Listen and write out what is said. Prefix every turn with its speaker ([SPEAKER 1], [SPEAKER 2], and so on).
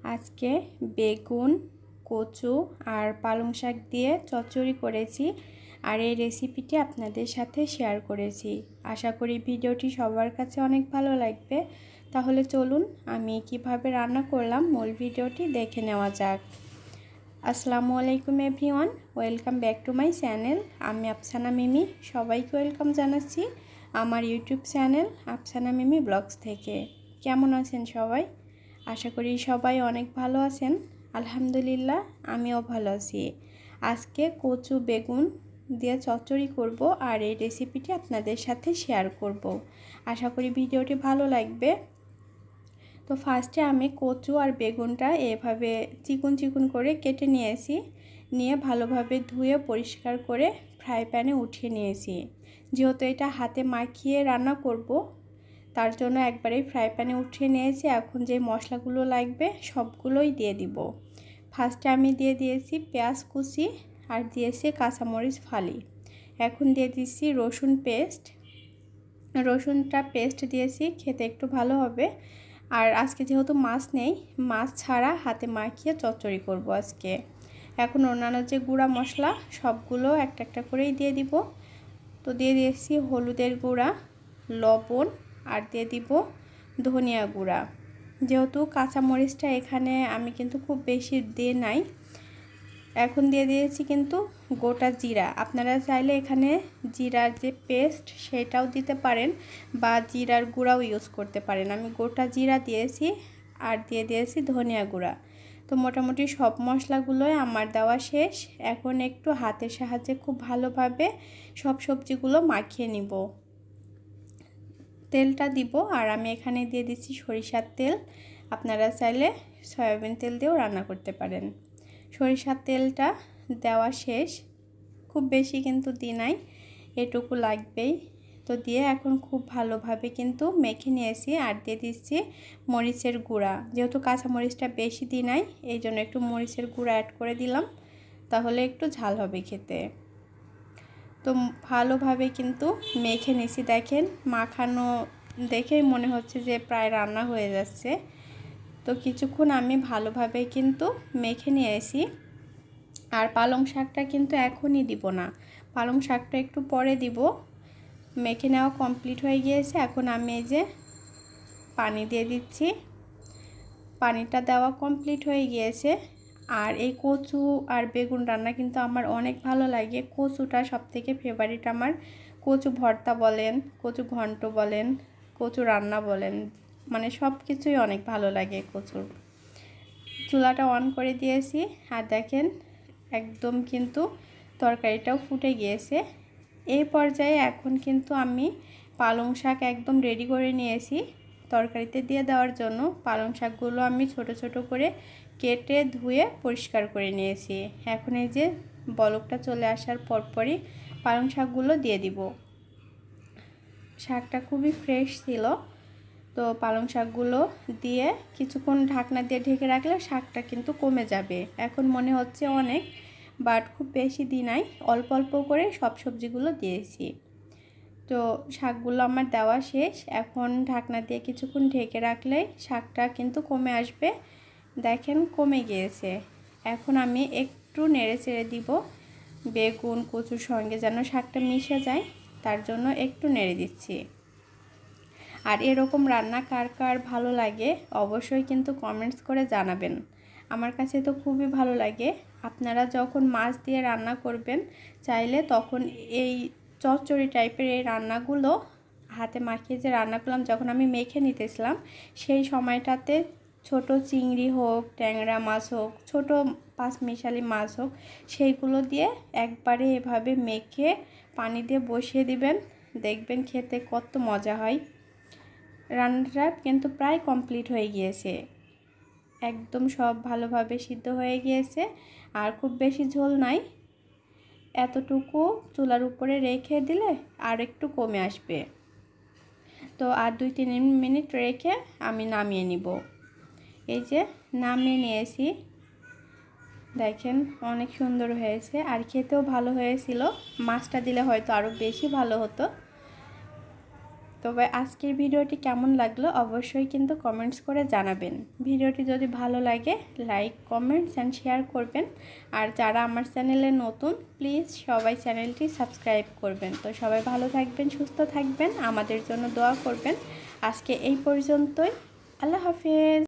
[SPEAKER 1] আজকে বেগুন, কচু আর পালং শাক দিয়ে চচ্চড়ি করেছি আর এই রেসিপিটি আপনাদের সাথে শেয়ার করেছি। আশা করি ভিডিওটি সবার কাছে অনেক ভালো লাগবে। তাহলে চলুন আমি কিভাবে রান্না করলাম মূল ভিডিওটি দেখে নেওয়া যাক। আসসালামু আলাইকুম everyone, welcome back to my channel. আমি আফসানা মিমি, সবাইকে ওয়েলকাম জানাচ্ছি আমার ইউটিউব চ্যানেল আফসানা মিমি ব্লগস থেকে। কেমন আছেন সবাই? আশা করি সবাই অনেক ভালো আছেন। আলহামদুলিল্লাহ আমিও ভালো আছি। আজকে কচু বেগুন দিয়ে চচ্চড়ি করব আর এই রেসিপিটি আপনাদের সাথে শেয়ার করব। আশা করি ভিডিওটি ভালো লাগবে। তো ফার্স্টে আমি কচু আর বেগুনটা এভাবে চিকন চিকন করে কেটে নিয়েছি, নিয়ে ভালোভাবে ধুয়ে পরিষ্কার করে ফ্রাই প্যানে উঠিয়ে নিয়েছি। যেহেতু এটা হাতে মাখিয়ে রান্না করব তার জন্য একবারেই ফ্রাই প্যানে উঠিয়ে নিয়েছি। এখন যে মশলাগুলো লাগবে সবগুলোই দিয়ে দিব। ফার্স্টে আমি দিয়ে দিয়েছি পেঁয়াজ কুচি আর দিয়েছি কাঁচামরিচ ফালি। এখন দিয়ে দিচ্ছি রসুন পেস্ট। রসুনটা পেস্ট দিয়েছি, খেতে একটু ভালো হবে। আর আজকে যেহেতু মাছ নেই, মাছ ছাড়া হাতে মাখিয়ে চচ্চড়ি করব আজকে। এখন অন্যান্য যে গুঁড়া মশলা সবগুলো একটা একটা করেই দিয়ে দিব। তো দিয়ে দিয়েছি হলুদের গুঁড়া, লবণ আর দিয়ে দিব ধনিয়া গুঁড়া। যেহেতু কাঁচামরিচটা এখানে আমি কিন্তু খুব বেশি দিয়ে নাই। এখন দিয়ে দিয়েছি কিন্তু গোটা জিরা। আপনারা চাইলে এখানে জিরার যে পেস্ট সেটাও দিতে পারেন বা জিরার গুঁড়াও ইউজ করতে পারেন। আমি গোটা জিরা দিয়েছি আর দিয়ে দিয়েছি ধনিয়া গুঁড়া। তো মোটামুটি সব মশলাগুলোই আমার দেওয়া শেষ। এখন একটু হাতের সাহায্যে খুব ভালোভাবে সব সবজিগুলো মাখিয়ে নিব। তেলটা দিব আর আমি এখানে দিয়ে দিচ্ছি সরিষার তেল। আপনারা চাইলে সয়াবিন তেল দিয়েও রান্না করতে পারেন। সরিষার তেলটা দেওয়া শেষ, খুব বেশি কিন্তু দিই নাই, এটুকু লাগবেই। তো দিয়ে এখন খুব ভালোভাবে কিন্তু মেখে নিয়েছি আর দিয়ে দিচ্ছি মরিচের গুঁড়া। যেহেতু কাঁচা মরিচটা বেশি দিই নাই এই জন্য একটু মরিচের গুঁড়া অ্যাড করে দিলাম, তাহলে একটু ঝাল হবে খেতে। তো ভালোভাবে কিন্তু মেখে নিয়েছি। দেখেন মাখানো দেখেই মনে হচ্ছে যে প্রায় রান্না হয়ে যাচ্ছে। তো কিছুক্ষণ আমি ভালোভাবে কিন্তু মেখে নিয়েছি। আর পালং শাকটা কিন্তু এখনই দিব না, পালং শাকটা একটু পরে দিব। মেখে নেওয়া কমপ্লিট হয়ে গিয়েছে। এখন আমি এই যে পানি দিয়ে দিচ্ছি। পানিটা দেওয়া কমপ্লিট হয়ে গিয়েছে। আর এই কচু আর বেগুন রান্না কিন্তু আমার অনেক ভালো লাগে। কচুটা সবথেকে ফেভারিট আমার। কচু ভর্তা বলেন, কচু ঘন্ট বলেন, কচু রান্না বলেন, মানে সব কিছুই অনেক ভালো লাগে কচুর। চুলাটা অন করে দিয়েছি আর দেখেন একদম কিন্তু তরকারিটাও ফুটে গিয়েছে। এই পর্যায়ে এখন কিন্তু আমি পালং শাক একদম রেডি করে নিয়েছি তরকারিতে দিয়ে দেওয়ার জন্য। পালং শাকগুলো আমি ছোট ছোট করে কেটে ধুয়ে পরিষ্কার করে নিয়েছি। এখন এই যে বলকটা চলে আসার পরপরই পালং শাকগুলো দিয়ে দিব। শাকটা খুবই ফ্রেশ ছিল। তো পালং শাকগুলো দিয়ে কিছুক্ষণ ঢাকনা দিয়ে ঢেকে রাখলে শাকটা কিন্তু কমে যাবে। এখন মনে হচ্ছে অনেক, বাট খুব বেশি দিই নাই, অল্প অল্প করে সব সবজিগুলো দিয়েছি। তো শাকগুলো আমার দেওয়া শেষ। এখন ঢাকনা দিয়ে কিছুক্ষণ ঢেকে রাখলে শাকটা কিন্তু কমে আসবে। দেখেন কমে গিয়েছে। এখন আমি একটু নেড়ে চেড়ে দিব বেগুন কচুর সঙ্গে যেন শাকটা মিশে যায়, তার জন্য একটু নেড়ে দিচ্ছি। আর এরকম রান্না কার কার ভালো লাগে অবশ্যই কিন্তু কমেন্টস করে জানাবেন। আমার কাছে তো খুবই ভালো লাগে। আপনারা যখন মাছ দিয়ে রান্না করবেন চাইলে তখন এই চচ্চড়ি টাইপের এই রান্নাগুলো হাতে মাখিয়ে যে রান্না করলাম, যখন আমি মেখে নিতেছিলাম সেই সময়টাতে ছোট চিংড়ি হোক, ট্যাংরা মাছ হোক, ছোট পাঁচমিশালি মাছ হোক, সেইগুলো দিয়ে একবারে এভাবে মেখে পানি দিয়ে বসিয়ে দিবেন, দেখবেন খেতে কত মজা হয়। রান্নাটা কিন্তু প্রায় কমপ্লিট হয়ে গিয়েছে। একদম সব ভালোভাবে সিদ্ধ হয়ে গিয়েছে আর খুব বেশি ঝোল নাই। এতটুকু চুলার উপরে রেখে দিলে আর একটু কমে আসবে। তো আর 2-3 মিনিট রেখে আমি নামিয়ে নিব। এই যে নামিয়ে নিয়েছি, দেখেন অনেক সুন্দর হয়েছে আর খেতেও ভালো হয়েছিল। মাছটা দিলে হয়তো আরও বেশি ভালো হতো। তবে আজকের ভিডিওটি কেমন লাগলো অবশ্যই কিন্তু কমেন্টস করে জানাবেন। ভিডিওটি যদি ভালো লাগে লাইক, কমেন্টস অ্যান্ড শেয়ার করবেন। আর যারা আমার চ্যানেলে নতুন প্লিজ সবাই চ্যানেলটি সাবস্ক্রাইব করবেন। তো সবাই ভালো থাকবেন, সুস্থ থাকবেন, আমাদের জন্য দোয়া করবেন। আজকে এই পর্যন্তই। আল্লাহ হাফেজ।